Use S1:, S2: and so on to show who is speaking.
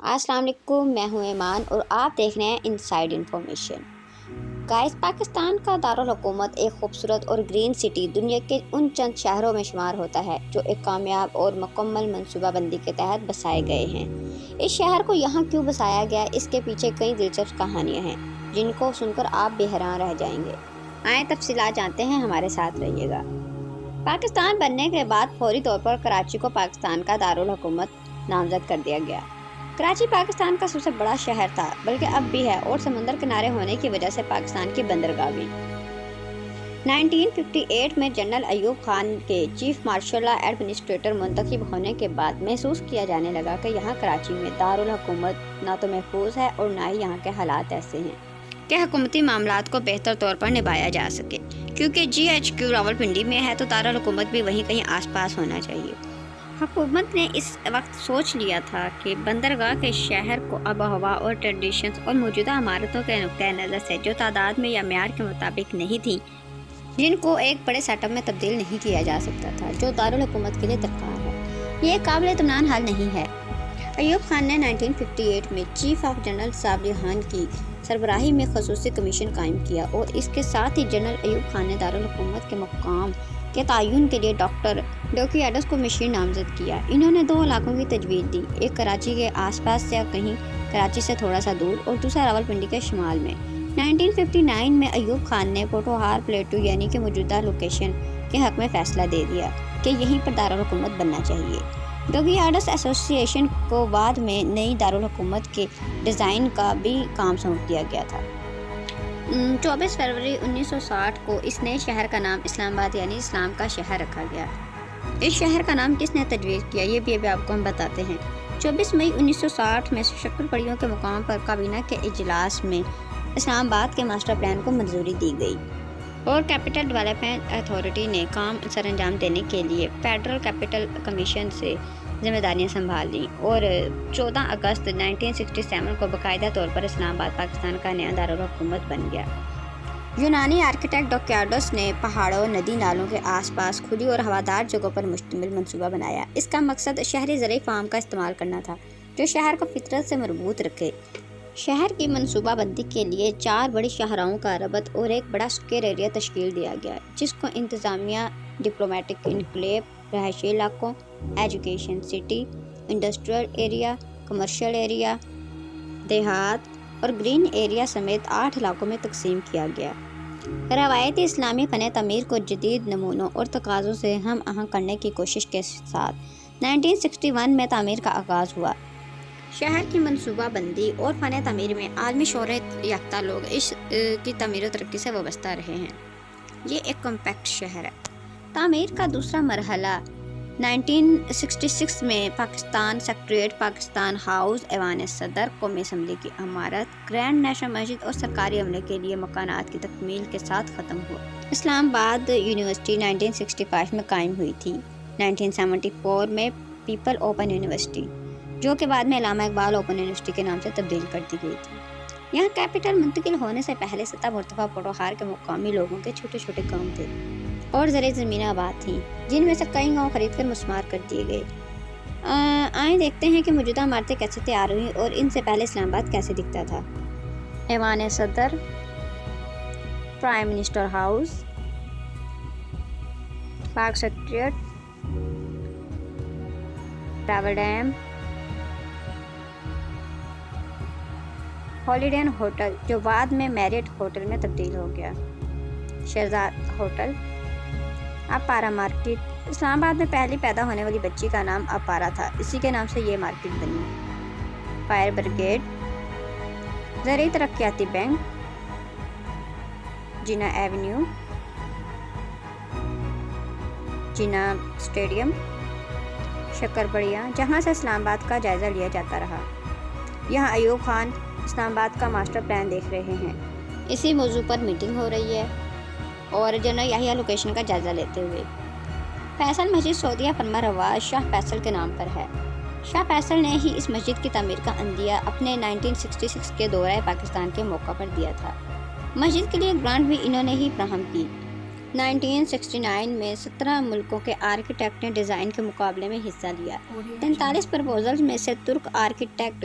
S1: السلام علیکم، میں ہوں ایمان اور آپ دیکھ رہے ہیں انسائیڈ انفارمیشن۔ گائز، پاکستان کا دارالحکومت ایک خوبصورت اور گرین سٹی دنیا کے ان چند شہروں میں شمار ہوتا ہے جو ایک کامیاب اور مکمل منصوبہ بندی کے تحت بسائے گئے ہیں۔ اس شہر کو یہاں کیوں بسایا گیا، اس کے پیچھے کئی دلچسپ کہانیاں ہیں جن کو سن کر آپ بھی حیران رہ جائیں گے۔ آئیں تفصیلات جانتے ہیں، ہمارے ساتھ رہیے گا۔ پاکستان بننے کے بعد فوری طور پر کراچی کو پاکستان کا دارالحکومت نامزد کر دیا گیا۔ کراچی پاکستان کا سب سے بڑا شہر تھا، بلکہ اب بھی ہے، اور سمندر کنارے ہونے کی وجہ سے پاکستان کی بندرگاہ بھی۔ 1958 میں جنرل ایوب خان کے چیف مارشل ایڈمنسٹریٹر منتخب ہونے کے بعد محسوس کیا جانے لگا کہ یہاں کراچی میں دارالحکومت نہ تو محفوظ ہے اور نہ ہی یہاں کے حالات ایسے ہیں کہ حکومتی معاملات کو بہتر طور پر نبھایا جا سکے۔ کیونکہ GHQ راولپنڈی میں ہے تو دارالحکومت بھی وہیں کہیں آس پاس ہونا چاہیے۔ حکومت نے اس وقت سوچ لیا تھا کہ بندرگاہ کے شہر کو آب و ہوا اور ٹریڈیشنز اور موجودہ عمارتوں کے نقطۂ نظر سے جو تعداد میں یا معیار کے مطابق نہیں تھیں، جن کو ایک بڑے سیٹ اپ میں تبدیل نہیں کیا جا سکتا تھا، جو دارالحکومت کے لیے درکار ہے، یہ قابل اطمینان حل نہیں ہے۔ ایوب خان نے 1958 میں chief of general Sabri Khan کی سربراہی میں خصوصی کمیشن قائم کیا اور اس کے ساتھ ہی جنرل ایوب خان نے دارالحکومت کے مقام کے تعین کے لیے ڈاکٹر ڈوکیاڈس کو مشیر نامزد کیا۔ انہوں نے 2 علاقوں کی تجویز دی، ایک کراچی کے آس پاس سے کہیں کراچی سے تھوڑا سا دور اور دوسرا راولپنڈی کے شمال میں۔ 1959 میں ایوب خان نے پوٹوہار پلیٹو یعنی کہ موجودہ لوکیشن کے حق میں فیصلہ دے دیا کہ یہیں پر دارالحکومت بننا چاہیے۔ ڈوکیاڈس ایسوسی ایشن کو بعد میں نئی دارالحکومت کے ڈیزائن کا بھی کام سونپ دیا گیا تھا۔ 24 فروری 1960 کو اس نئے شہر کا نام اسلام آباد یعنی اسلام کا شہر رکھا گیا۔ اس شہر کا نام کس نے تجویز کیا، یہ بھی ابھی آپ کو ہم بتاتے ہیں۔ 24 مئی 1960 میں شکر پڑیوں کے مقام پر کابینہ کے اجلاس میں اسلام آباد کے ماسٹر پلان کو منظوری دی گئی اور کیپٹل ڈیولپمنٹ اتھارٹی نے کام سر انجام دینے کے لیے فیڈرل کیپٹل کمیشن سے ذمہ داریاں سنبھال لیں اور 14 اگست 1967 کو باقاعدہ طور پر اسلام آباد پاکستان کا نیا دارالحکومت بن گیا۔ یونانی آرکیٹیکٹ ڈوکیاڈس نے پہاڑوں، ندی نالوں کے آس پاس کھلی اور ہوادار جگہوں پر مشتمل منصوبہ بنایا۔ اس کا مقصد شہری زرعی فارم کا استعمال کرنا تھا جو شہر کو فطرت سے مربوط رکھے۔ شہر کی منصوبہ بندی کے لیے 4 بڑی شاہراہوں کا ربط اور ایک بڑا اسکوائر ایریا تشکیل دیا گیا، جس کو انتظامیہ، ڈپلومیٹک انکلیو، رہائشی علاقوں، education city, industrial area, commercial area, دیہات اور گرین ایریا سمیت 8 علاقوں میں تقسیم کیا گیا۔ روایتی اسلامی فن تعمیر کو جدید نمونوں اور تقاضوں سے ہم آہنگ کرنے کی کوشش کے ساتھ 1961 میں تعمیر کا آغاز ہوا۔ شہر کی منصوبہ بندی اور فن تعمیر میں عالمی شہرت یافتہ لوگ اس کی تعمیر و ترقی سے وابستہ رہے ہیں۔ یہ ایک کمپیکٹ شہر ہے۔ تعمیر کا دوسرا مرحلہ 1966 میں پاکستان سیکریٹریٹ، پاکستان ہاؤس، ایوان صدر، قومی اسمبلی کی عمارت، گرینڈ نیشنل مسجد اور سرکاری عملے کے لیے مکانات کی تکمیل کے ساتھ ختم ہوا۔ اسلام آباد یونیورسٹی 1965 میں قائم ہوئی تھی۔ 1974 میں پیپل اوپن یونیورسٹی، جو کہ بعد میں علامہ اقبال اوپن یونیورسٹی کے نام سے تبدیل کر دی گئی تھی۔ یہاں کیپٹل منتقل ہونے سے پہلے 7 مرتبہ پوٹوہار کے مقامی لوگوں کے چھوٹے چھوٹے گاؤں تھے اور زرعی زمینیں آباد تھیں، جن میں سے کئی گاؤں خرید کر مسمار کر دیے گئے۔ آئیں دیکھتے ہیں کہ موجودہ عمارتیں کیسے تیار ہوئیں اور ان سے پہلے اسلام آباد کیسے دکھتا تھا۔ ایوان صدر، prime minister house, Pak secretariat, Rawal dam, holiday inn hotel جو بعد میں میریٹ ہوٹل میں تبدیل ہو گیا، Shahzad hotel, Aabpara market. Islamabad میں پہلی پیدا ہونے والی بچی کا نام اپارا تھا، اسی کے نام سے یہ مارکیٹ بنی۔ فائر بریگیڈ، زرعی ترقیاتی بینک، جنا ایونیو، جنا اسٹیڈیم، شکر پڑیاں، جہاں سے اسلام آباد کا جائزہ لیا جاتا رہا۔ یہاں ایوب خان اسلام آباد کا ماسٹر پلان دیکھ رہے ہیں۔ اسی موضوع پر میٹنگ ہو رہی ہے اور جنرل یحییٰ لوکیشن کا جائزہ لیتے ہوئے۔ فیصل مسجد سعودیہ فرما رواج شاہ فیصل کے نام پر ہے۔ شاہ فیصل نے ہی اس مسجد کی تعمیر کا عندیہ اپنے 1966 کے دورہ پاکستان کے موقع پر دیا تھا۔ مسجد کے لیے گرانٹ بھی انہوں نے ہی فراہم کی۔ 1969 میں 17 ملکوں کے آرکیٹیکٹ نے ڈیزائن کے مقابلے میں حصہ لیا۔ 43 پرپوزلز میں سے ترک آرکیٹیکٹ